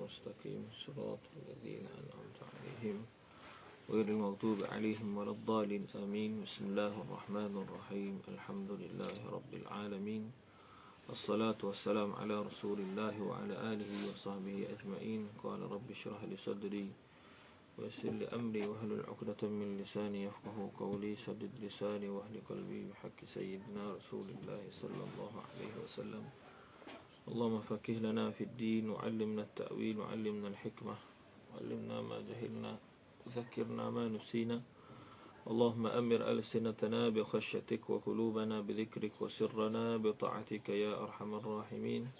المستقيم صراط الذين أنعمت عليهم غير المغضوب عليهم ولا الضالين آمين. بسم الله الرحمن الرحيم. الحمد لله رب العالمين، الصلاة والسلام على رسول الله وعلى آله وصحبه أجمعين. قال رب اشرح لي صدري ويسر لي أمري واحلل عقدة من لساني يفقه قولي. سدد لساني واهد قلبي بحق سيدنا رسول الله صلى الله عليه وسلم. اللهم فقه لنا في الدين وعلمنا التأويل وعلمنا الحكمة وعلمنا ما جهلنا وذكرنا ما نسينا. اللهم أمر ألسنتنا بخشيتك وقلوبنا بذكرك وسرنا بطاعتك يا أرحم الراحمين.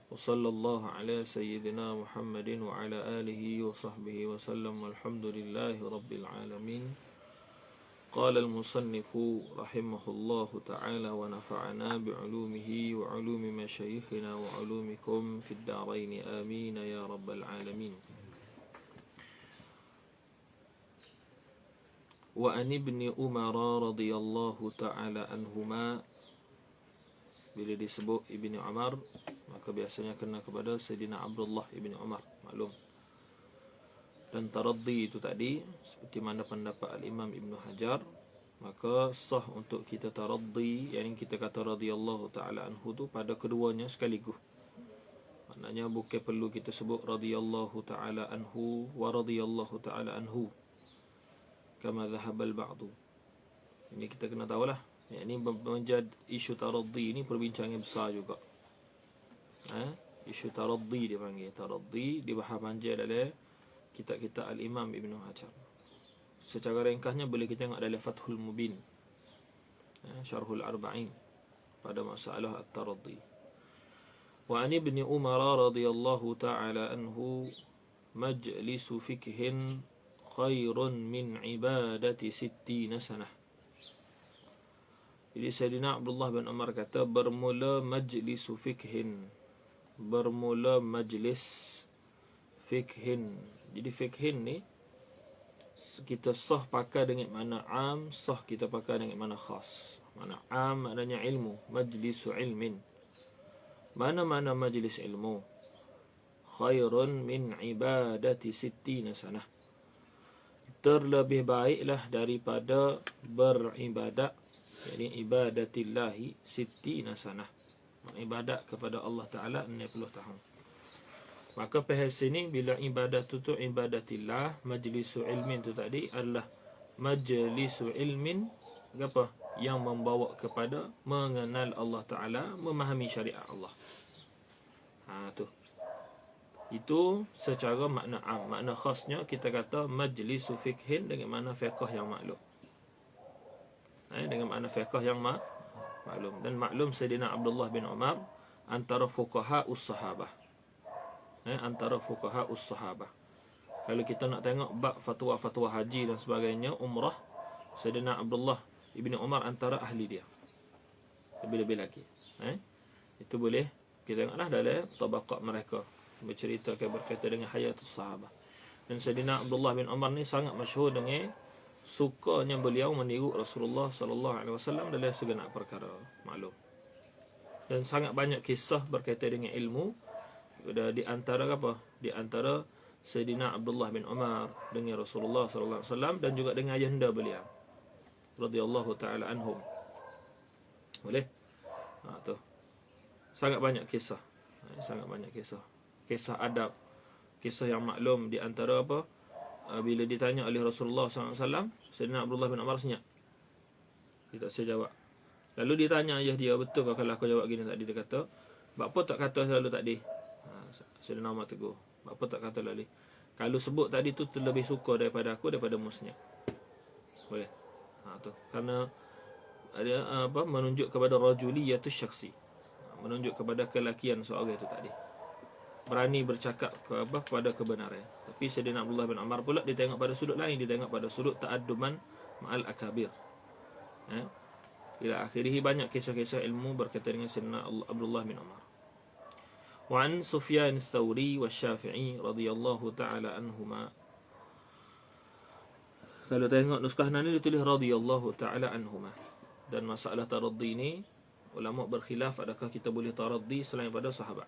وصلى الله على سيدنا محمد وعلى آله وصحبه وسلم والحمد لله رب العالمين. قال المصنف رحمه الله تعالى ونفعنا بعلومه وعلوم مشايخنا وعلومكم في الدارين آمين يا رب العالمين. وعن ابن عمر رضي الله تعالى عنهما. Bila disebut Ibn Umar, maka biasanya kena kepada Sayyidina Abdullah Ibn Umar, maklum. Dan taraddi itu tadi, seperti mana pendapat Al-Imam Ibn Hajar, maka sah untuk kita taraddi, yang kita kata radhiyallahu ta'ala anhu tu pada keduanya sekaligus. Maknanya bukan perlu kita sebut radhiyallahu ta'ala anhu wa radhiyallahu ta'ala anhu kama dhahabal ba'du. Ini kita kena tahulah. Yang ini menjadi isu taraddi ini perbincangan besar juga. Isu taraddi dia panggil. Taraddi dibahas panjang dalam kitab-kitab Al-Imam Ibn Hajar. Secara ringkasnya boleh kita tengok dalam Fathul Mubin, Syarhul Arba'in, pada masalah at-taraddi. Wa an Ibn Umar radhiyallahu ta'ala anhu majlisu fikhin khairun min ibadati 60 sanah. Jadi Sayyidina Abdullah bin Umar kata bermula majlisu fikhin, bermula majlis fikhin. Jadi fikhin ni kita sah pakai dengan makna am, sah kita pakai dengan makna khas. Makna am maknanya ilmu, majlisu ilmin. Mana-mana majlis ilmu. Khairun min ibadati 60 sanah. Terlebih baiklah daripada beribadat, jadi ibadatillahi 60 sanah. Ibadat kepada Allah Ta'ala 60 tahun. Maka pada sini bila ibadat tu ibadatillah, majlisu ilmin tu tadi adalah majlisu ilmin apa? Yang membawa kepada mengenal Allah Ta'ala, memahami syariat Allah. Tu. Itu secara makna am. Makna khasnya kita kata majlisu fikhin dengan makna fiqh yang maklum. Dengan makna fiqh yang maklum. Dan maklum Sayyidina Abdullah bin Umar antara fuqaha us-sahabah. Antara fuqaha us-sahabah. Kalau kita nak tengok bab fatwa-fatwa haji dan sebagainya, umrah, Sayyidina Abdullah ibn Umar antara ahli dia. Lebih-lebih lagi. Itu boleh kita tengoklah dalam tabaqat mereka, berkaitan dengan hayatus sahabah. Dan Sayyidina Abdullah bin Umar ni sangat masyhur dengan sukanya beliau meniru Rasulullah sallallahu alaihi wasallam dalam segenap perkara, maklum. Dan sangat banyak kisah berkaitan dengan ilmu di antara apa? Di antara Sayyidina Abdullah bin Umar dengan Rasulullah sallallahu alaihi wasallam dan juga dengan ayahanda beliau radhiyallahu taala anhum. Boleh? Tu. Sangat banyak kisah. Sangat banyak kisah. Kisah adab, kisah yang maklum di antara apa? Bila ditanya oleh Rasulullah SAW, Sayyidina Abdullah bin Umar senyap. Dia tak jawab. Lalu ditanya ayah dia, betul ke kalau aku jawab gini tadi? Dia kata, apa tak kata selalu tadi? Sayyidina Umar tegur, apa tak kata lalu? Kalau sebut tadi tu terlebih suka daripada aku, daripada musnya. Boleh? Tu. Karena ada apa? Menunjuk kepada rajuliyatus syakhsi. Menunjuk kepada kelakian seorang itu tadi. Berani bercakap kepada kebenaran. Tapi Sayyidina Abdullah bin Umar pula dia tengok pada sudut lain, dia tengok pada sudut ta'adduman ma'al akabir. Ila akhirih banyak kisah-kisah ilmu berkaitan dengan Sayyidina Abdullah bin Umar. Wa an Sufyan ats-Tsauri wasy-Syafi'i radhiyallahu ta'ala anhuma. Kalau tengok nuskah ni ditulis radhiyallahu ta'ala anhuma. Dan masalah taraddi ni ulama berkhilaf adakah kita boleh taraddi selain pada sahabat.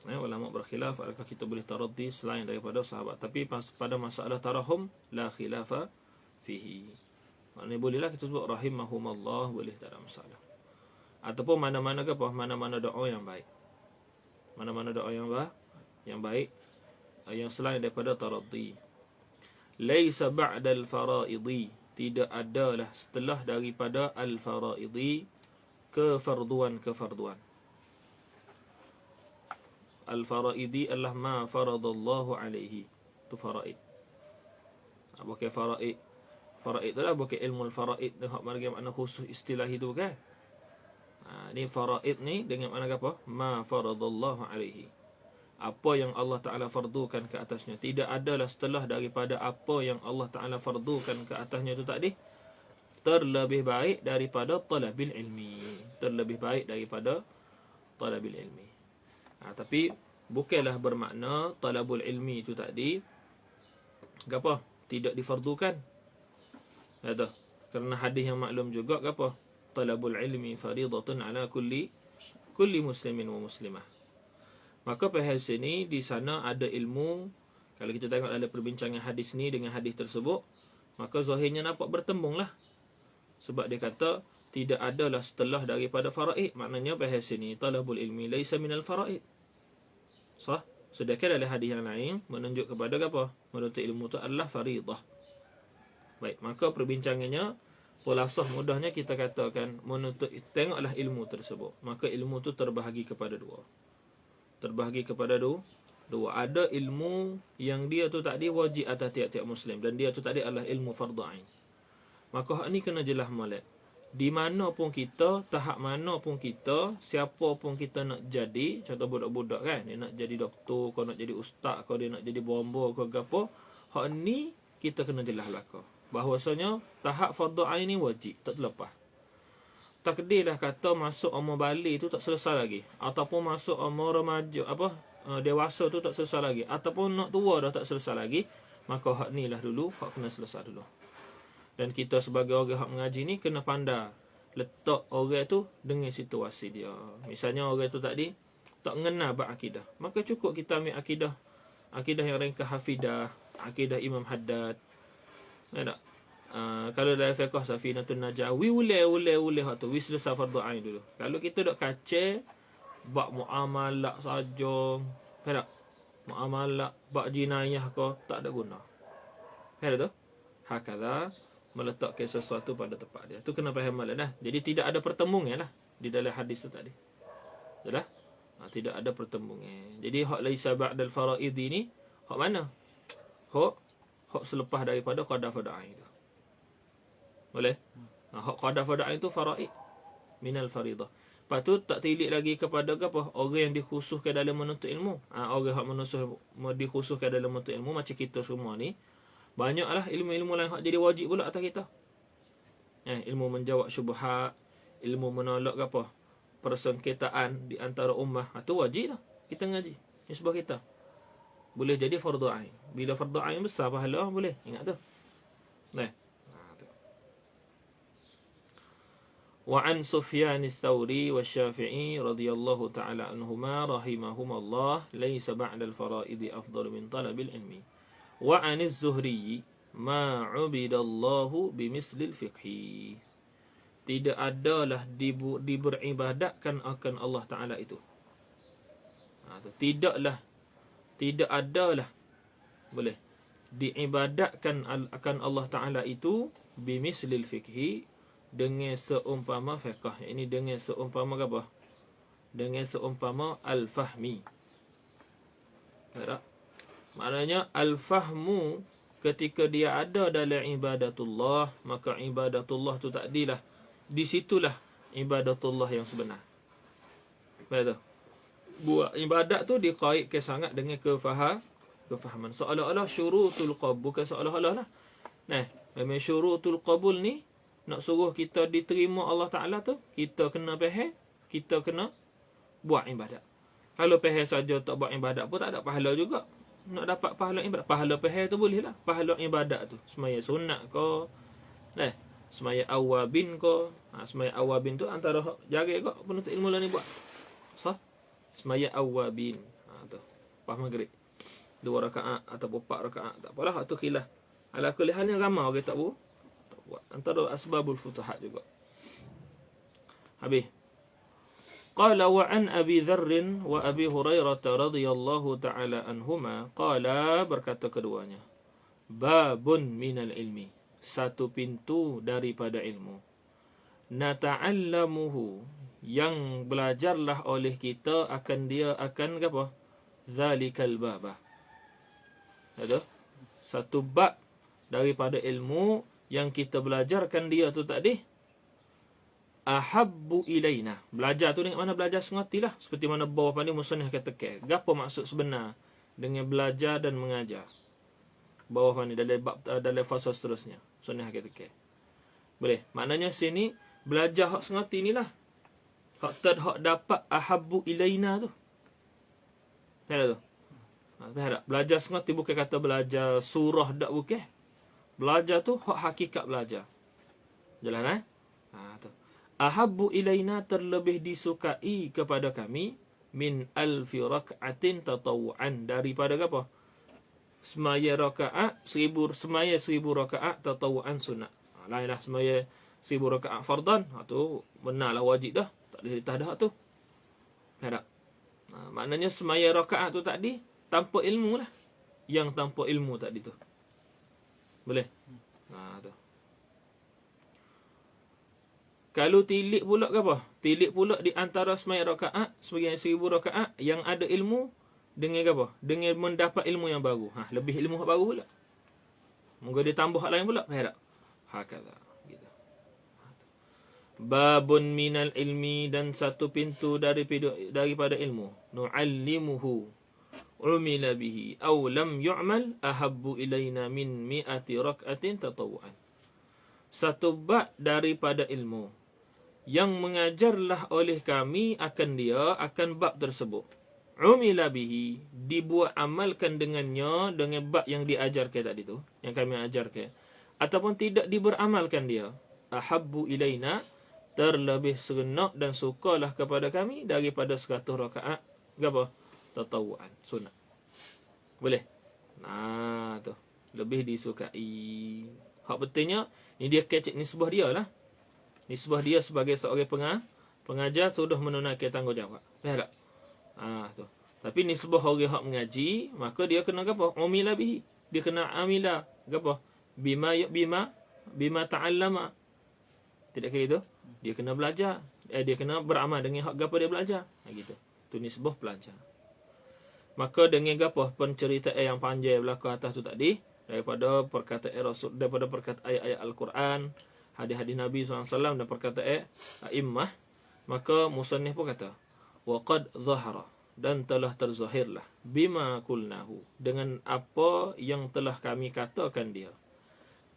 Ulama berkhilaf adakah kita boleh taraddi selain daripada sahabat. Tapi pada masalah tarahum la khilafa fihi. Maknanya bolehlah kita sebut rahimahumallah, boleh, tak ada masalah. Ataupun mana-mana ke apa, mana-mana doa yang baik. Mana-mana doa yang baik yang selain daripada taraddi. Laisa ba'dal faraidi, tidak adalah setelah daripada al-faraidi kefarduan. Al-faraidi adalah ma faradallahu alaihi. Itu faraid. Bukan faraid. Faraid tu lah bukan ilmu al-faraid. Hak makna khusus istilah itu kan. Ni faraid ni dengan makna apa? Ma faradallahu alaihi. Apa yang Allah Ta'ala fardukan ke atasnya. Tidak adalah setelah daripada apa yang Allah Ta'ala fardukan ke atasnya itu tadi terlebih baik daripada talabil ilmi. Terlebih baik daripada talabil ilmi. Tapi bukanlah bermakna talabul ilmi itu tadi apa? Tidak difardukan. Ada. Kerana hadis yang maklum juga apa? Talabul ilmi faridatun ala kulli muslimin wa muslimah. Maka pada sini di sana ada ilmu. Kalau kita tengok ada perbincangan hadis ni dengan hadis tersebut, maka zahirnya nampak bertembung lah. Sebab dia kata tidak adalah setelah daripada faraid. Maknanya pada sini talabul ilmi laisa minal faraid. Sah? Sedangkan dalam hadis yang lain menunjuk kepada apa? Menuntut ilmu itu adalah faridah. Baik, maka perbincangannya pulasah mudahnya kita katakan menuntut, tengoklah ilmu tersebut. Maka ilmu itu terbahagi kepada dua. Terbahagi kepada dua. Ada ilmu yang dia tu tadi wajib atas tiap-tiap Muslim. Dan dia tu tadi adalah ilmu fardu ain. Maka hak ni kena jelas molek. Di mana pun kita, tahap mana pun kita, siapa pun kita nak jadi, contoh budak-budak kan, dia nak jadi doktor, kau nak jadi ustaz, kau dia nak jadi bomba, kau apa, hak ni kita kena jelas belaka. Bahawasanya tahap fardu ain ni wajib, tak terlepas. Takdirlah kata masuk umur balik tu tak selesai lagi, ataupun masuk umur remaja dewasa tu tak selesai lagi, ataupun nak tua dah tak selesai lagi, maka hak ni lah dulu hak kena selesai dulu. Dan kita sebagai orang hak mengaji ni kena pandai letak orang tu dengan situasi dia. Misalnya orang tu tadi tak mengenal bab akidah, maka cukup kita ambil akidah yang ringkas hafidah, akidah Imam Haddad. Tak? Kalau dalam fiqh Safinatun Najah, ulai hak tu, selesai fardu ain dulu. Kalau kita dok kacau bab muamalah saja, tak? Muamalah bab jinayah ko tak ada guna. Faham tu? Hakala meletakkan sesuatu pada tempat dia. Tu kena faham malah dah. Jadi tidak ada pertembungan lah di dalam hadis tu tadi. Sudah? Tidak ada pertembungan. Jadi hak laisa ba'dal faraid ni hak mana? Hak selepas daripada qada fardu ain tu. Boleh? Hak qada fardu ain tu faraid minal faridah. Lepas tu tak tilik lagi kepada apa? Orang yang dikhususkan dalam menuntut ilmu. Orang yang dikhususkan dalam menuntut ilmu macam kita semua ni. Banyaklah ilmu-ilmu lain hak jadi wajib pula atas kita. Ilmu menjawab syubhat, ilmu menolak apa? Persengketaan di antara ummah. Itu wajib lah kita ngaji. Ini sebab kita. Boleh jadi fardu ain. Bila fardu ain besar pahala boleh. Ingat tu. وعن سفيان الثوري والشافعي رضي الله تعالى عنهما رحمهما الله ليس بعد الفرائض أفضل من طلب العلم وعن الزهري ما عبد الله بمثل الفقه. Tidak adalah diberibadatkan akan Allah Ta'ala itu. Tidak adalah boleh diibadatkan akan Allah Ta'ala itu bimislil fiqhi, dengan seumpama fiqh. Ini dengan seumpama apa? Dengan seumpama al-fahmi. Tak? Maknanya al-fahmu ketika dia ada dalam ibadatullah, maka ibadatullah tu takdilah. Di situlah ibadatullah yang sebenar. Betul? Buat ibadat tu dikaitkan sangat dengan kefahaman. Seolah-olah syurutul qabul, bukan seolah-olah lah. Memang syurutul qabul ni nak suruh kita diterima Allah Ta'ala tu, kita kena faham, kita kena buat ibadat. Kalau faham saja tak buat ibadat pun tak ada pahala juga. Nak dapat pahala ibadat, pahala faham tu boleh lah. Pahala ibadat tu, semaya sunat ko, semaya awabin ko. Semaya awabin tu antara jari kot penuntut ilmu lah ni buat. Semaya awabin. Tu. Lepas maghrib. 2 rakaat atau 4 rakaat. Tak apalah, tu khilaf. Ala kulli halnya ramai orang tak buat. Antara asbabul futuhat juga. Habis. Qala wa an Abi Dharr wa Abi Hurairah radhiyallahu ta'ala anhuma qala, berkata keduanya, babun minal ilmi, satu pintu daripada ilmu, nata'allamuhu, yang belajarlah oleh kita akan dia akan apa? Zalikal babah. Ada satu bab daripada ilmu yang kita belajarkan dia tu tadi. Ahabbu ilaina. Belajar tu dengan mana belajar sengertilah. Seperti mana bawah pani musannif kata ke. Gapo maksud sebenar dengan belajar dan mengajar? Bawah pani dalam fasa seterusnya. Musannif kata ke. Boleh. Maknanya sini belajar hak sengerti inilah. Hak dapat ahabbu ilaina tu. Faham tu? Faham. Belajar sengerti bukan kata belajar surah dak bukan. Belajar tu hak hakikat belajar. Jelas tu. Ahabbu ilaina, terlebih disukai kepada kami, min alfi rak'atin tatawu'an, daripada apa? Semaya rakaat 1000 rakaat tatawu'an sunat. Lainlah semaya 1000 rakaat fardan. Tu benarlah wajib dah. Tak ada ditah dah tu. Tak. Maknanya semaya rakaat tu tadi tanpa ilmu lah. Yang tanpa ilmu tadi tu. Boleh? Tu. Kalau tilik pula ke apa? Tilik pula di antara semaya rakaat, sebagian 1000 rakaat yang ada ilmu dengan apa? Dengan mendapat ilmu yang baru. Lebih ilmu yang baru pula. Moga dia tambah hak lain pula. Faham tak? Hakadha. Gitu. Babun minal ilmi, dan satu pintu daripada ilmu. Nu'allimuhu umila bihi aw lam yu'mal ahabbu ilaina min mi'ati rak'atin tatawu'an. Satu bab daripada ilmu yang mengajarlah oleh kami akan dia, akan bab tersebut. Umila bihi, dibuat amalkan dengannya, dengan bab yang diajarkan tadi tu, yang kami ajarkan. Ataupun tidak diberamalkan dia. Ahabbu ilaina, terlebih seronok dan sukalah kepada kami daripada 100 rakaat. Apa? Tatawu'an, sunat. Boleh? Tu. Lebih disukai. Hak betulnya, ni dia kecek nisbah dia lah. Nisbah dia sebagai seorang pengajar sudah menunaikan tanggungjawab. Faham tak? Tu. Tapi nisbah orang hak mengaji, maka dia kena apa? Umila bihi. Dia kena amila apa? Bima ta'allama. Tidak kira itu? Dia kena belajar. Dia kena beramal dengan hak apa dia belajar. Gitu. Tu nisbah pelajar. Maka dengan apa? Penceritaan yang panjang belakang atas tu tadi, daripada perkataan Rasul, daripada perkataan ayat-ayat Al-Quran, hadis-hadis Nabi SAW, dan perkataan a'immah, maka musannif pun kata, wa qad zahara, dan telah terzahirlah, bima kulnahu, dengan apa yang telah kami katakan dia,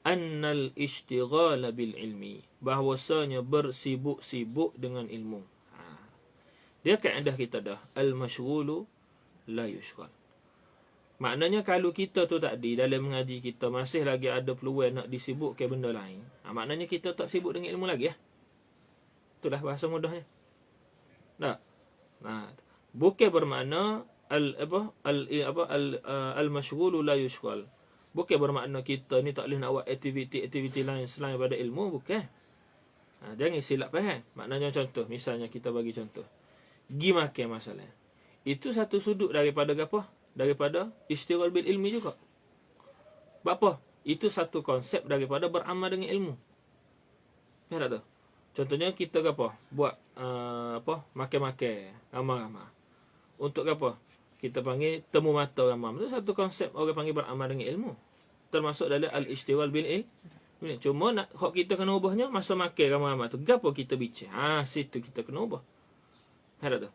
annal ishtighala bil ilmi, bahwasanya bersibuk-sibuk dengan ilmu. Dia kaedah kita dah, al-mashghulu la yushghal. Maknanya kalau kita tu tadi dalam mengaji kita masih lagi ada peluang nak disibukkan benda lain, maknanya kita tak sibuk dengan ilmu lagi . Itulah bahasa mudahnya. Tak. Bukan bermakna al-mashghulu la yushghal. Bukan bermakna kita ni tak boleh nak buat aktiviti lain selain daripada ilmu, bukan. Jangan silap faham. Maknanya contoh, misalnya kita bagi contoh. Gi makan masalah. Itu satu sudut daripada apa? Daripada istighal bil ilmi juga. Apa? Itu satu konsep daripada beramal dengan ilmu. Faham tak tu? Contohnya kita apa? Buat makan-makan ramai-ramai. Untuk apa? Kita panggil temu mata ramai. Itu satu konsep orang panggil beramal dengan ilmu. Termasuk dalam al-istighal bil ilmi. Cuma nak hak kita kena ubahnya masa makan ramai-ramai tu. Gapo kita bincang? Situ kita kena ubah. Faham tak tu?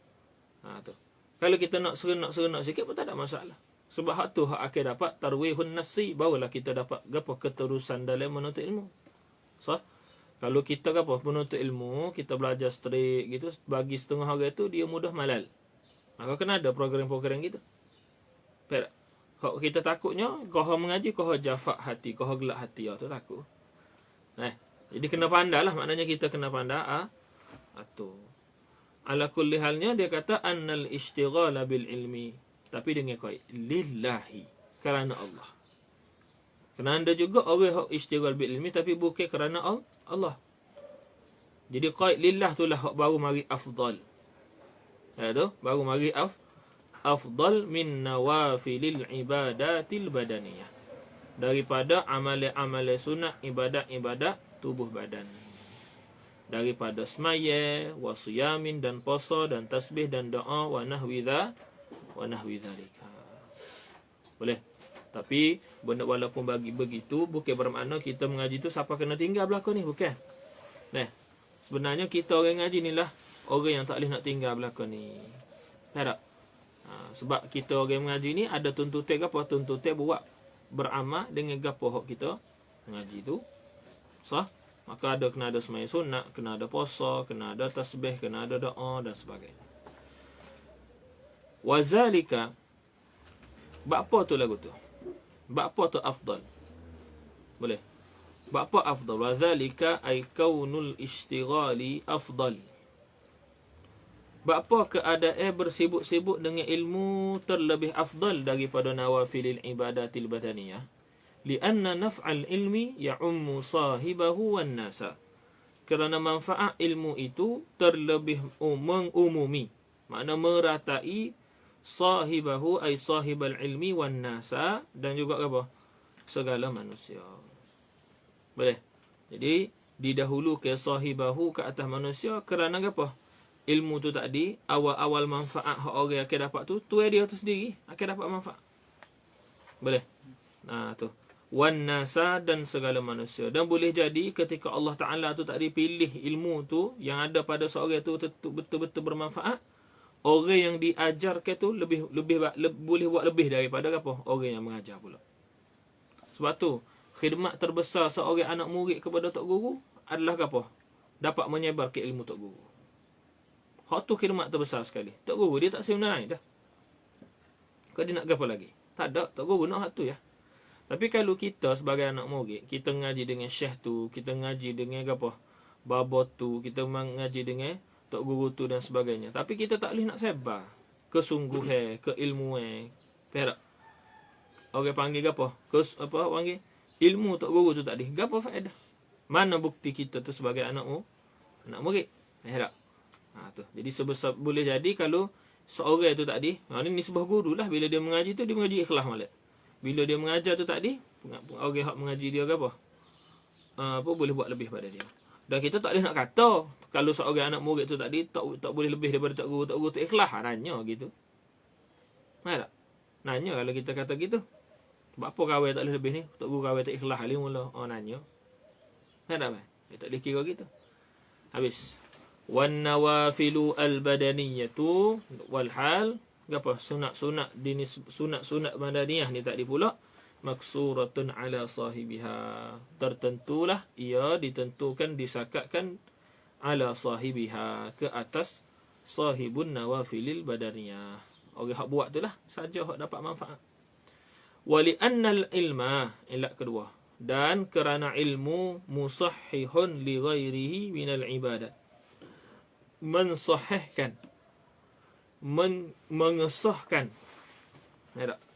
Tu. Kalau kita nak serenak sikit pun tak ada masalah. Sebab hak tu hak akan dapat tarwihun nafsi, barulah kita dapat gapo keterusan dalam menuntut ilmu. So, kalau kita gapo menuntut ilmu, kita belajar straight gitu, bagi setengah orang tu dia mudah malal. Maka kena ada program-program gitu. Per hak kita takutnya kau mengaji kau jafak hati, kau gelak hati, tu takut. Jadi kena pandailah, maknanya kita kena pandai tu. Ala kulli halnya dia kata annal ishtighala bil ilmi, Tapi dengan qaid lillahi, kerana Allah. Kerana ada juga orang hak istighal bil ilmi tapi bukan kerana Allah. Jadi qaid lillah tu lah hak baru mari afdal. Ya tu, baru mari afdal min nawafilil ibadatil badaniyah. Daripada amalan-amalan sunat, ibadat-ibadat tubuh badan. Daripada semaya, wasiyamin dan puasa dan tasbih dan doa wa nahwi dzalika. Boleh. Tapi benda walaupun bagi begitu bukan bermakna kita mengaji tu siapa kena tinggal belaka ni, bukan. Nah, sebenarnya kita orang ngaji ni lah orang yang tak boleh nak tinggal belaka ni. Faham tak? Sebab kita orang mengaji ni ada tuntutan apa? Tuntutan buat beramal dengan gapo hak kita mengaji tu. Sah? Maka kena ada sembahyang sunat, kena ada puasa, kena ada tasbih, kena ada doa dan sebagainya. Wazalika, apa tu lagu tu? Apa tu afdal? Boleh. Apa afdal? Wazalika ay kaunul istighali afdal. Apa keadaan bersibuk-sibuk dengan ilmu terlebih afdal daripada nawafilil ibadatil badaniyah? Lianna naf'al ilmi ya'ummu sahibahu wan nasa. Kerana manfaat ilmu itu terlebih mengumumi. Makna meratai sahibahu ay sahibal ilmi wan nasa, dan juga apa? Segala manusia. Boleh. Jadi didahulukan sahibahu ke atas manusia kerana apa? Ilmu tu tadi, awal-awal manfaat hak orang akan dapat tu dia tu sendiri akan dapat manfaat. Boleh. Nah tu. Wan nasa, dan segala manusia. Dan boleh jadi ketika Allah Ta'ala tu tadi pilih ilmu tu yang ada pada seorang tu betul-betul bermanfaat, orang yang diajarkan tu lebih boleh buat lebih daripada apa? Orang yang mengajar pula. Sebab tu khidmat terbesar seorang anak murid kepada tok guru adalah apa? Dapat menyebarkan ilmu tok guru. Hak tu khidmat terbesar sekali. Tok guru dia tak sebenarnya dah. Kau dia nak apa lagi? Tak ada. Tok guru nak hak tu ya. Tapi kalau kita sebagai anak murid, kita ngaji dengan syekh tu, kita ngaji dengan apa? Baba tu, kita mengaji dengan tok guru tu dan sebagainya. Tapi kita tak boleh nak sebar kesungguhan, keilmuan. Faham tak? Orang panggil apa? Apa panggil? Ilmu tok guru tu tadi. Gapo faedah? Mana bukti kita tu sebagai anak murid? Faham tak? Tu. Jadi sebesar boleh jadi kalau seorang tu tadi, ni nisbah guru lah, bila dia mengaji tu dia mengaji ikhlas malah. Bila dia mengajar tu tadi, orang hak mengaji dia ke apa? Boleh buat lebih pada dia. Dan kita tak boleh nak kata kalau seorang anak murid tu tadi tak boleh lebih daripada tok guru tu ikhlas, nanya gitu. Faham tak? Nanya kalau kita kata gitu. Sebab apa kawai tak boleh lebih ni? Tok guru kawai tak ikhlas ali mula. Nanya. Faham tak? Dia tak boleh kira gitu. Habis. Wan nawafilu al-badaniyatu wal hal, apa? Sunat-sunat badaniyah ni tadi pula maksuratun ala sahibiha. Tertentulah ia ditentukan, disakatkan ala sahibiha, ke atas sahibun nawafilil badaniyah. Orang hak buat tu lah saja hak dapat manfaat. Wali annal ilma, ilat kedua, dan kerana ilmu musahhihun li ghairihi minal ibadat, mensahihkan, mengesahkan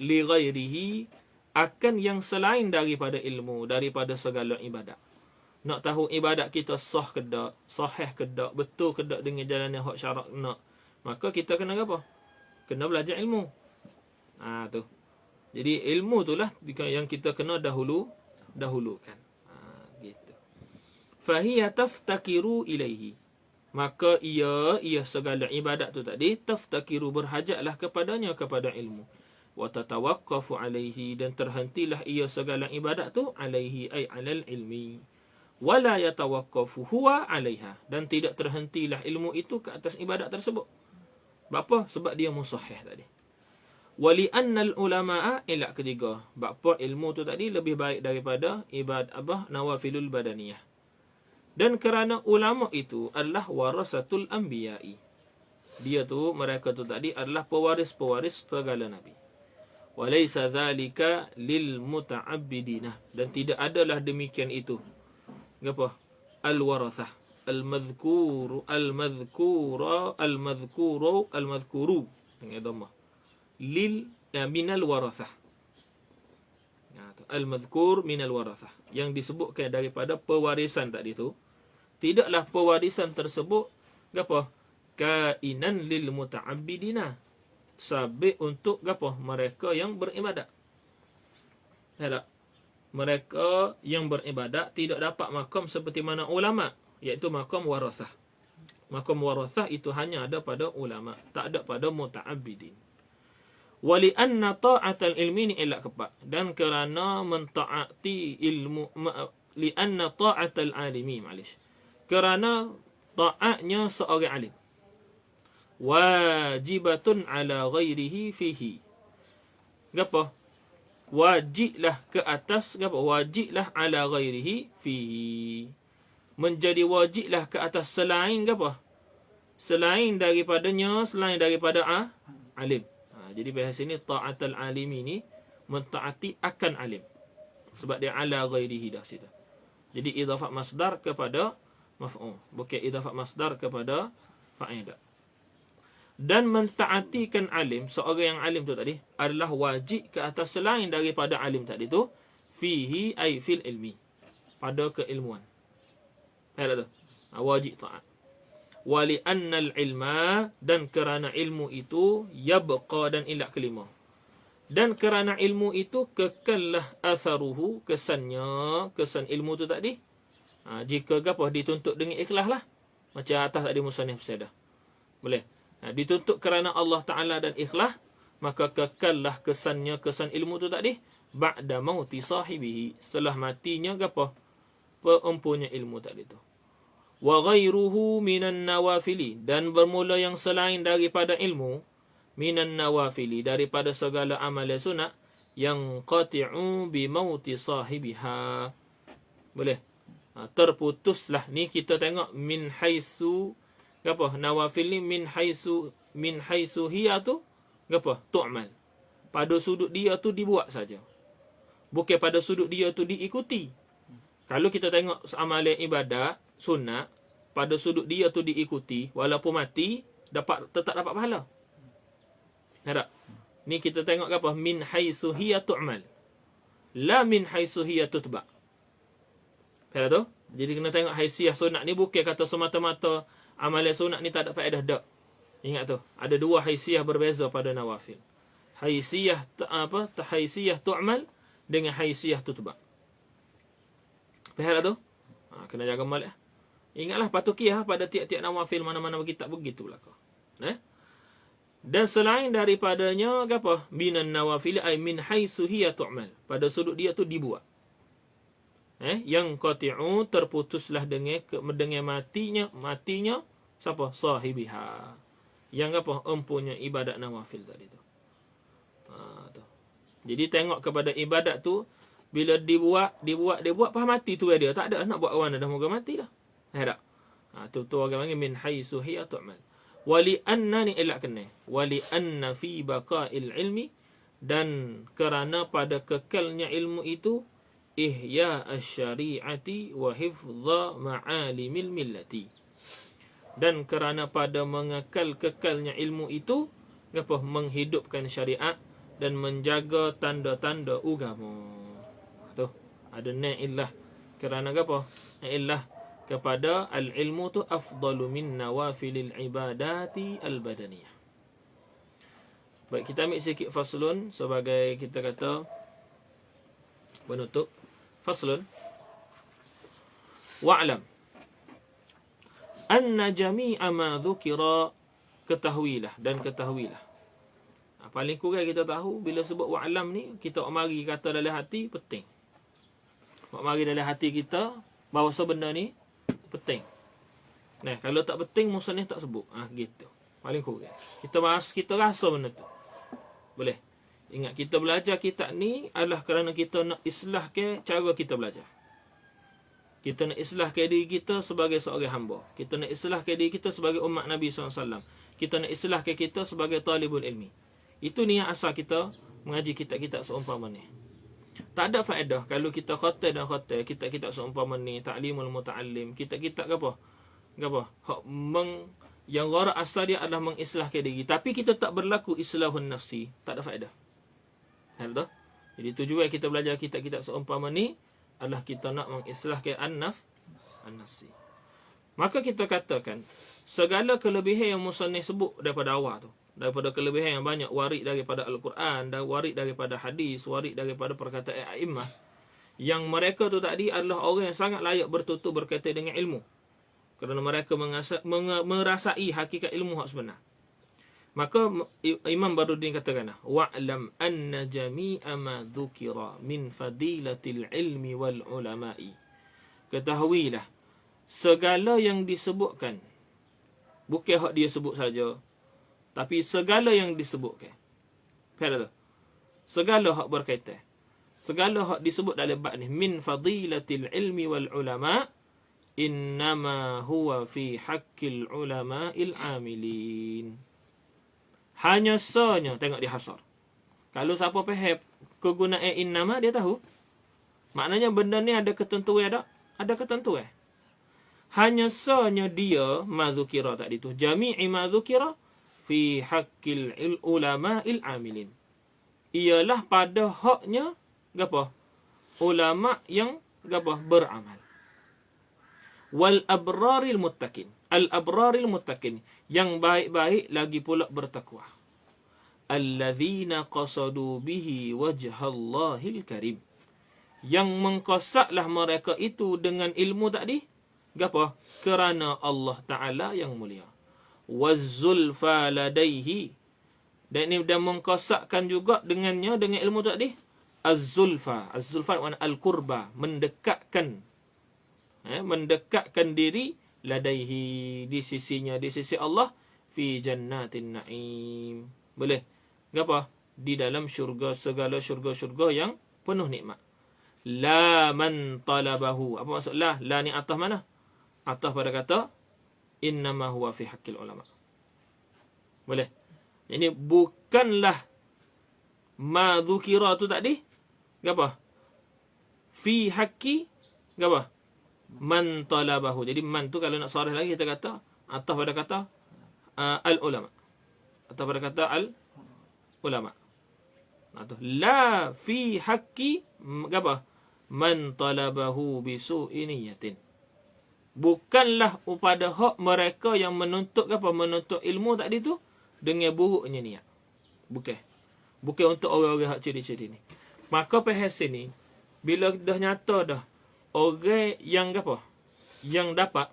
li ghairihi, akan yang selain daripada ilmu, daripada segala ibadat. Nak tahu ibadat kita sah ke tak, sahih ke tak, betul ke tak dengan jalan yang hak syarak nak, maka kita kena apa? Kena belajar ilmu. Tu. Jadi ilmu itulah yang kita kena dahulukan. Gitu. Fahiya taftakiru ilaihi, maka ia segala ibadat tu tadi taftakiru, berhajatlah kepadanya, kepada ilmu. Wa tatawaqqafu alaihi, dan terhentilah ia segala ibadat tu alaihi ay alal ilmi. Wala yatawaqqafu huwa alaiha, dan tidak terhentilah ilmu itu ke atas ibadat tersebut. Apa? Sebab dia musahih tadi. Wali annal ulama'a, ilak ketiga, apa ilmu tu tadi lebih baik daripada nawafilul badaniyah. Dan kerana ulama itu adalah warasatul anbiya'i, dia tu, mereka tu tadi adalah pewaris-pewaris segala nabi. Walaysa dhalika lil muta'abbidina, dan tidak adalah demikian itu apa? Al-warathah al-madhkuru dengan dhammah minal warathah. Al-madhkur minal warathah, yang disebutkan daripada pewarisan tadi tu, tidaklah pewarisan tersebut gapo kainan lil muta'abbidina, sabit untuk gapo mereka yang beribadat. Tak? Mereka yang beribadat tidak dapat makam seperti mana ulama, iaitu makam warathah. Makam warathah itu hanya ada pada ulama, tak ada pada muta'abbidin. Wali anna ta'atal ilmi ni elak kepak, dan kerana mentaati ilmu, li anna ta'atal alimi, kerana ta'atnya seorang alim wajibatun ala ghairihi fihi. Gapo? Wajiblah ke atas, gapo? Wajiblah ala ghairihi fihi. Menjadi wajiblah ke atas selain gapo? Selain daripadanya, selain daripada alim. Jadi bahasa sini ta'atul alimi ni mentaati akan alim. Sebab dia ala ghairihi dah situ. Jadi idafat masdar kepada maf'ul, bukan idafat masdar kepada fa'il. Dan mentaatikan alim, seorang yang alim tu tadi, adalah wajib ke atas selain daripada alim tadi tu, fihi ay fil ilmi, pada keilmuan. Faham tak tu? Wajib ta'at. Wali annal ilma, dan kerana ilmu itu yabqa, dan ilak kelima, dan kerana ilmu itu kekallah atharuhu, kesannya, kesan ilmu tu tadi, jika gapo dituntut dengan ikhlas lah, macam atas tadi musannif bersabda, boleh dituntut kerana Allah Ta'ala dan ikhlas, maka kekallah kesannya, kesan ilmu tu tadi, ba'da mauti sahibihi, setelah matinya gapo peempunya ilmu tadi tu. Wa ghairuhu minan nawafili, dan bermula yang selain daripada ilmu, minan nawafili, daripada segala amal sunat, yang qati'u bi mauti sahibiha. Boleh? Terputuslah. Ni kita tengok min haisu, apa? Nawafil ni min haisu hiya tu, apa? Tu'mal. Pada sudut dia tu dibuat saja. Bukan pada sudut dia tu diikuti. Kalau kita tengok amalan ibadat sunat, pada sudut dia tu diikuti, walaupun mati tetap dapat pahala. Tak? Ni kita tengok apa? Min haisu hiya tu'mal, la min haisu hiya tutba. Faham tu? Jadi kena tengok haisiah sunat ni, bukan kata semata-mata amalan sunat ni tak ada faedah, dak. Ingat tu, ada dua haisiah berbeza pada nawafil. Haisiah haisiah tu'mal dengan haisiah tutba. Faham tu? Kena jaga balik. Ingatlah patukiah pada tiap-tiap nawafil mana-mana berkitab begitu belaka. Dan selain daripadanya apa? Minan nawafil ay min haisu hiya tu'mal. Pada sudut dia tu dibuat. Yang qati'u, terputuslah dengan matinya siapa? Sahibiha. Yang apa? Empunya ibadat nawafil tadi tu. Tu. Jadi tengok kepada ibadat tu, bila dibuat paham mati tu dia. Tak ada nak buat kawan dah moga mati dah. Tak? Tu orang panggil min haisu hiya tu'mal. Wali anna ni elak kena. Wali anna fi baqa'il ilmi, dan kerana pada kekalnya ilmu itu, ihya asy-syari'ati wa hifdha ma'alimil millati. Dan kerana pada kekalnya ilmu itu, apa? Menghidupkan syariat dan menjaga tanda-tanda agama. Tu ada na'illah. Kerana apa? Na'illah kepada al-ilmu tu afdalu min nawafilil ibadati al-badaniyah. Baik, kita ambil sikit faslun sebagai kita kata penutup. Faslun. Wa'lam anna jami'a ma dhukira, ketahuilah. Paling kurang kita tahu bila sebut wa'lam ni, kita mari kata dalam hati penting. Mari dalam hati kita bahawa benda ni penting. Nah, kalau tak penting musannif tak sebut. Gitu. Paling kurang. Kita rasa benda tu. Boleh. Ingat, kita belajar kitab ni adalah kerana kita nak islahkan cara kita belajar. Kita nak islahkan diri kita sebagai seorang hamba. Kita nak islahkan diri kita sebagai umat Nabi SAW. Kita nak islahkan kita sebagai talibul ilmi. Itu ni yang asal kita mengaji kitab-kitab seumpama ni. Tak ada faedah kalau kita khatam dan khatam kitab-kitab seumpama ni, ta'limul muta'allim, kitab-kitab apa? Hak yang gharak asal dia adalah mengislahkan diri, tapi kita tak berlaku islahun nafsi, tak ada faedah. Betul? Jadi tujuan kita belajar kitab-kitab seumpama ni adalah kita nak mengislahkan an-nafsi. Maka kita katakan segala kelebihan yang musannif sebut daripada awal tu, daripada kelebihan yang banyak, warid daripada Al-Quran, dan warid daripada hadis, warid daripada perkataan a'immah, yang mereka tu tadi adalah orang yang sangat layak bertutur berkaitan dengan ilmu, kerana mereka merasai hakikat ilmu hak sebenar. Maka Imam Badruddin katakan, wa'lam anna jami'a ma dhukira min fadilatil ilmi wal ulama'i. Ketahuilah segala yang disebutkan, bukan hak dia sebut saja, tapi segala yang disebutkan. Faham tak? Segala hak berkaitan, segala hak disebut dalam bab ni, min fadilatil ilmi wal ulama, innama huwa fi haqqil ulama'il amilin. Hanya sanya, tengok di hasar. Kalau siapa faham kegunaan innama, dia tahu. Maknanya benda ni ada ketentuan tak? Ada ketentuan. Hanya sanya dia, mazukira tadi tu, jami'i mazukira fi haqqil ulama'il amilin. Ialah pada haknya, apa? Ulama yang, apa? Beramal. Wal abraril muttaqin. Al-abraril muttaqin, yang baik-baik lagi pula bertakwa. Alladzina qasadu bihi wajhallahil karim. Yang mengqasadlah mereka itu dengan ilmu tadi, apa? Kerana Allah Ta'ala yang mulia. Wazzulfa ladaihi. Dan mengqasadkan juga dengannya, dengan ilmu tadi, az-zulfa. Az-zulfa makna al-qurba, mendekatkan. Mendekatkan diri ladaihi, di sisinya, di sisi Allah, fi jannatin na'im. Boleh? Apa? Di dalam syurga, segala syurga-syurga yang penuh nikmat. La man talabahu. Apa maksud la? La ni atas mana? Atas pada kata innama huwa fi haqqil ulama. Boleh? Ini bukanlah ma dzukira tu tadi. Apa? Fi haqqi, apa? Man talabahu. Jadi man tu kalau nak sarih lagi kita kata atas pada kata al-ulama. Atas pada kata al-ulama. La fi haqqi, apa? Man talabahu bisu'i niyatin. Bukanlah pada hak mereka yang menuntut, apa? Menuntut ilmu tadi tu dengan buruknya niat. Bukan. Bukan untuk orang-orang hak ciri-ciri ni. Maka perhas sini, bila dah nyata dah orang yang apa? Yang dapat,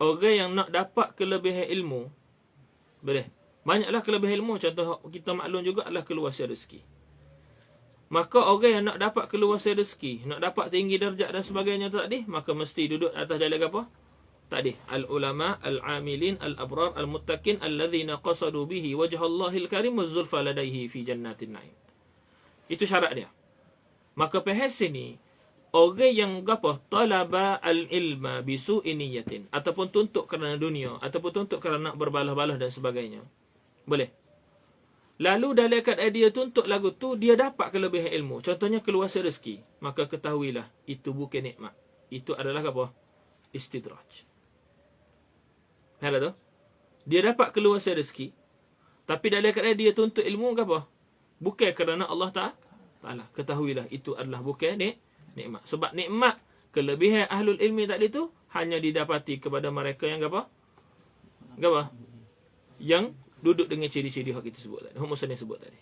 orang yang nak dapat kelebihan ilmu, boleh. Banyaklah kelebihan ilmu. Contoh kita maklum juga adalah keluasan rezeki. Maka orang yang nak dapat keluasan rezeki, nak dapat tinggi darjat dan sebagainya tu tadi, maka mesti duduk atas jalan apa? Tadi, al-ulama, al-amilin, al-abrar, al-muttaqin, alladzina qasadu bihi wajhallahil karim wazzulfa ladaihi fi jannatin na'im. Itu syarat dia. Maka perhas sini, orang yang apa? Talaba al-ilma bisu'i niyatin, ataupun tuntut kerana dunia, ataupun tuntut kerana nak berbalah-balah dan sebagainya. Boleh. Lalu dalam keadaan dia tuntut lagu tu, dia dapat kelebihan ilmu. Contohnya keluasan rezeki. Maka ketahuilah, itu bukan nikmat. Itu adalah apa? Istidraj. Faham tu? Dia dapat keluasan rezeki, tapi dalam keadaan dia tuntut ilmu, apa? Bukan kerana Allah Ta'ala. Ketahuilah, itu adalah bukan nikmat. Sebab nikmat, kelebihan ahlul ilmi tadi tu, hanya didapati kepada mereka yang apa? Apa? Yang duduk dengan ciri-ciri yang kita sebut tadi. Yang Muslim sebut tadi.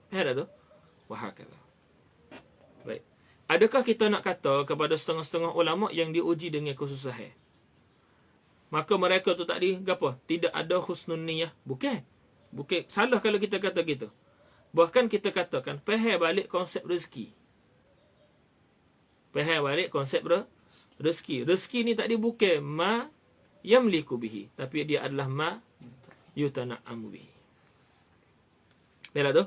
Ada tu? Wahakala. Baik. Adakah kita nak kata kepada setengah-setengah ulama yang diuji dengan kesusahan, maka mereka tu tadi, apa? Tidak ada husnun niyah? Bukan. Bukan. Salah kalau kita kata gitu. Bahkan kita katakan, faham balik konsep rezeki. Faham balik konsep rezeki. Rezeki ni tadi bukan ma yamliku bihi, tapi dia adalah ma yutana'amu bihi. Jelas tu?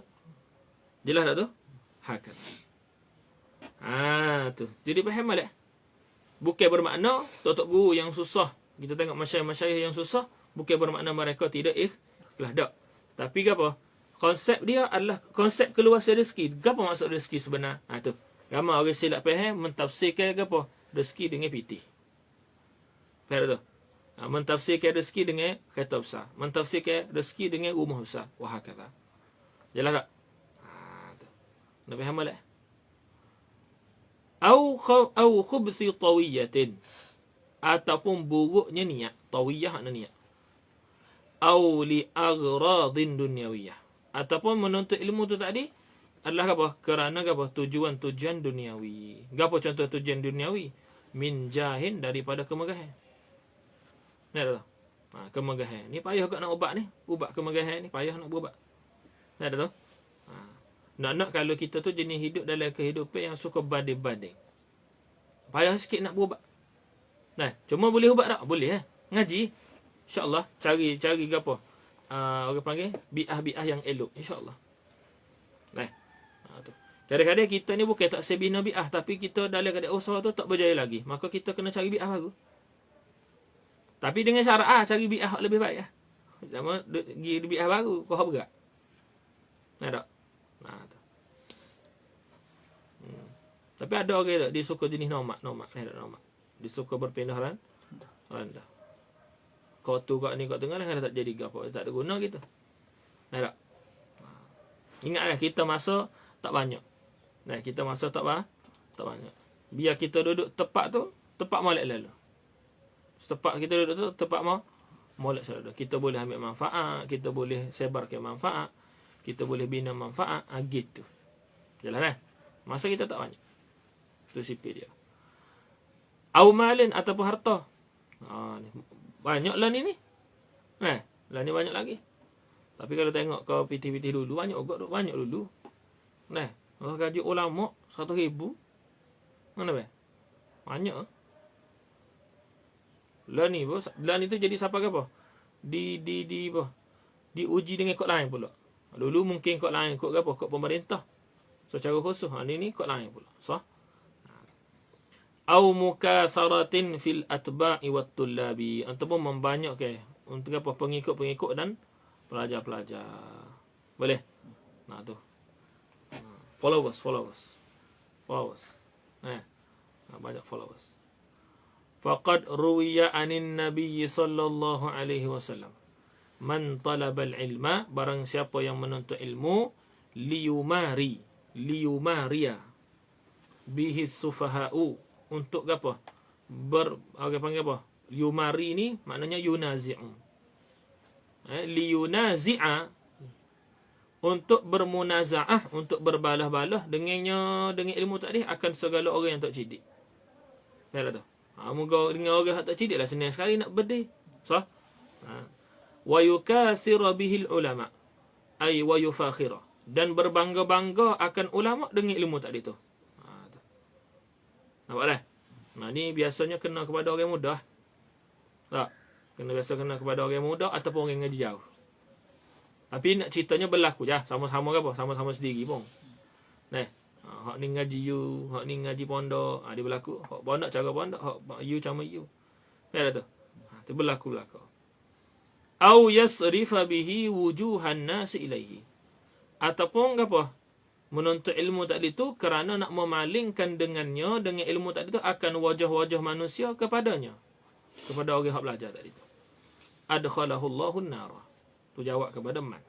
Jelas tak tu? Hakan. Tu. Jadi faham balik. Bukan bermakna tok guru yang susah. Kita tengok masyayikh-masyayikh yang susah, bukan bermakna mereka tidak ikhlas. Tak. Tapi apa? Konsep dia adalah konsep keluasan rezeki. Apa maksud rezeki sebenar? Tu. Ramai orang silap faham mentafsirkan apa? Rezeki dengan pitih. Faham tu? Mentafsirkan rezeki dengan kereta besar. Mentafsirkan rezeki dengan rumah besar. Wah, kata. Jelas tak? Nak faham tak? Au khubthi tawiyatin. Ataupun buruknya niat. Tawiyah makna niat. Au li aghradin dunyawiyah. Ataupun menuntut ilmu tu tadi adalah apa? Kerana apa? Tujuan-tujuan duniawi. Apa contoh tujuan duniawi? Min jahin, daripada kemegahan. Ni dah. Kemegahan. Ni payah kat nak ubat ni. Ubat kemegahan ni payah nak berubat. Ni dah tu. Nak kalau kita tu jenis hidup dalam kehidupan yang suka banding-banding. Payah sikit nak berubat. Nah, cuma boleh ubat tak? Boleh ngaji. InsyaAllah cari apa? Orang panggil bi'ah yang elok, insyaAllah. Nah. Tu. Kadang-kadang kita ni bukan tak sebina bi'ah, tapi kita dalam keadaan usaha tu tak berjaya lagi. Maka kita kena cari bi'ah baru. Tapi dengan syarat cari bi'ah lebih baik lah. Sama pergi bi'ah baru, kau berat. Nah tak? Tu. Tapi ada orang tak dia suka jenis nomak. Dia suka berpindah randa. Kau tu kat ni kat tengah kan tak jadi gapo, tak ada guna kita. Nah tak? Ingatlah kita masa tak banyak. Nah, kita masa tak banyak. Biar kita duduk tepat tu, tepat molek lalu. Tepat kita duduk tu, tepat molek lalu. Kita boleh ambil manfaat, kita boleh sebarkan manfaat, kita boleh bina manfaat, gitu. Jelas masa kita tak banyak. Itu sipir dia. Au malin ataupun harta. Ni banyaklah ni. Lah ni banyak lagi. Tapi kalau tengok kau pitih-pitih dulu, banyak dulu. Kalau gaji ulama 100,000. Mana banyak. Lah ni tu jadi siapa ke apa? Diuji dengan kod lain pula. Dulu mungkin kod lain, kod apa? Kod pemerintah. Secara khusus, ni kod lain pula. Sah? Au mukatharatin fil atba'i wat tullabi. Ataupun membanyak untuk apa? Pengikut-pengikut dan pelajar-pelajar. Boleh? Tu. Followers. Banyak followers. Faqad ruwiya anin Nabi sallallahu alaihi wasallam. Man talabal ilma, barang siapa yang menuntut ilmu, liyumariya bihi sufaha'u, untuk apa? Orang panggil apa? Yumari ni maknanya yunazi'u. Liyunazi'a, untuk bermunaza'ah, untuk berbalah-balah dengan ilmu tadi akan segala orang yang tak cidik. Yalah tu. Moga dengan orang yang tak cidik lah senang sekali nak berdiri. Sah? Wa yukasira bihil ulama, ay wa yufakhira, dan berbangga-bangga akan ulama dengan ilmu tadi tu. Nampak dah? Ni biasanya kena kepada orang muda. Tak? Kena kepada orang muda ataupun orang ngaji jauh. Tapi nak ceritanya berlaku je. Sama-sama ke apa? Sama-sama sendiri pun. Hak ni ngaji you, hak ni ngaji pondok. Dia berlaku. Hak pondok cara pondok, hak you sama you. Ya tu. Itu berlaku. Au yasrifa bihi wujuhan nas ilaihi. Ataupun apa? Menuntut ilmu tadi tu kerana nak memalingkan dengannya, dengan ilmu tadi tu akan wajah-wajah manusia kepadanya. Kepada orang yang belajar tadi tu. Adkhalahullahu an-nara. Tu jawab kepada man.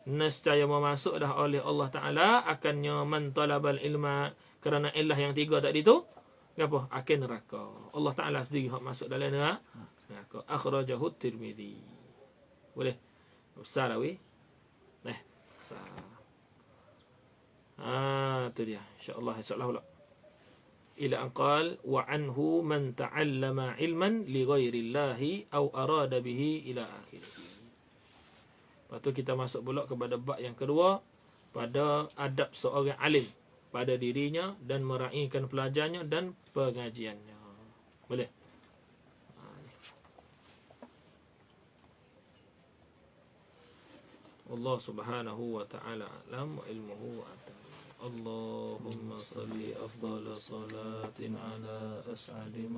Nescaya memasuk dah oleh Allah Ta'ala akannya man talabal ilma, kerana ilah yang tiga tadi tu apa? Akan neraka. Allah Ta'ala sendiri hak masuk dalam neraka. Akhrajahu Tirmizi. Boleh? Besar lah weh. Besar. Tu dia. InsyaAllah pula. Ila anqal wa anhu man ta'allama ilman li ghairillahi aw arada bihi ila akhirih. Lepas tu kita masuk pula kepada bab yang kedua, pada adab seorang alim pada dirinya dan meraihkan pelajarnya dan pengajiannya. Boleh? Allah subhanahu wa ta'ala alam wa ilmuhu wa atam. Allahumma salli afdala salatin ala as'adi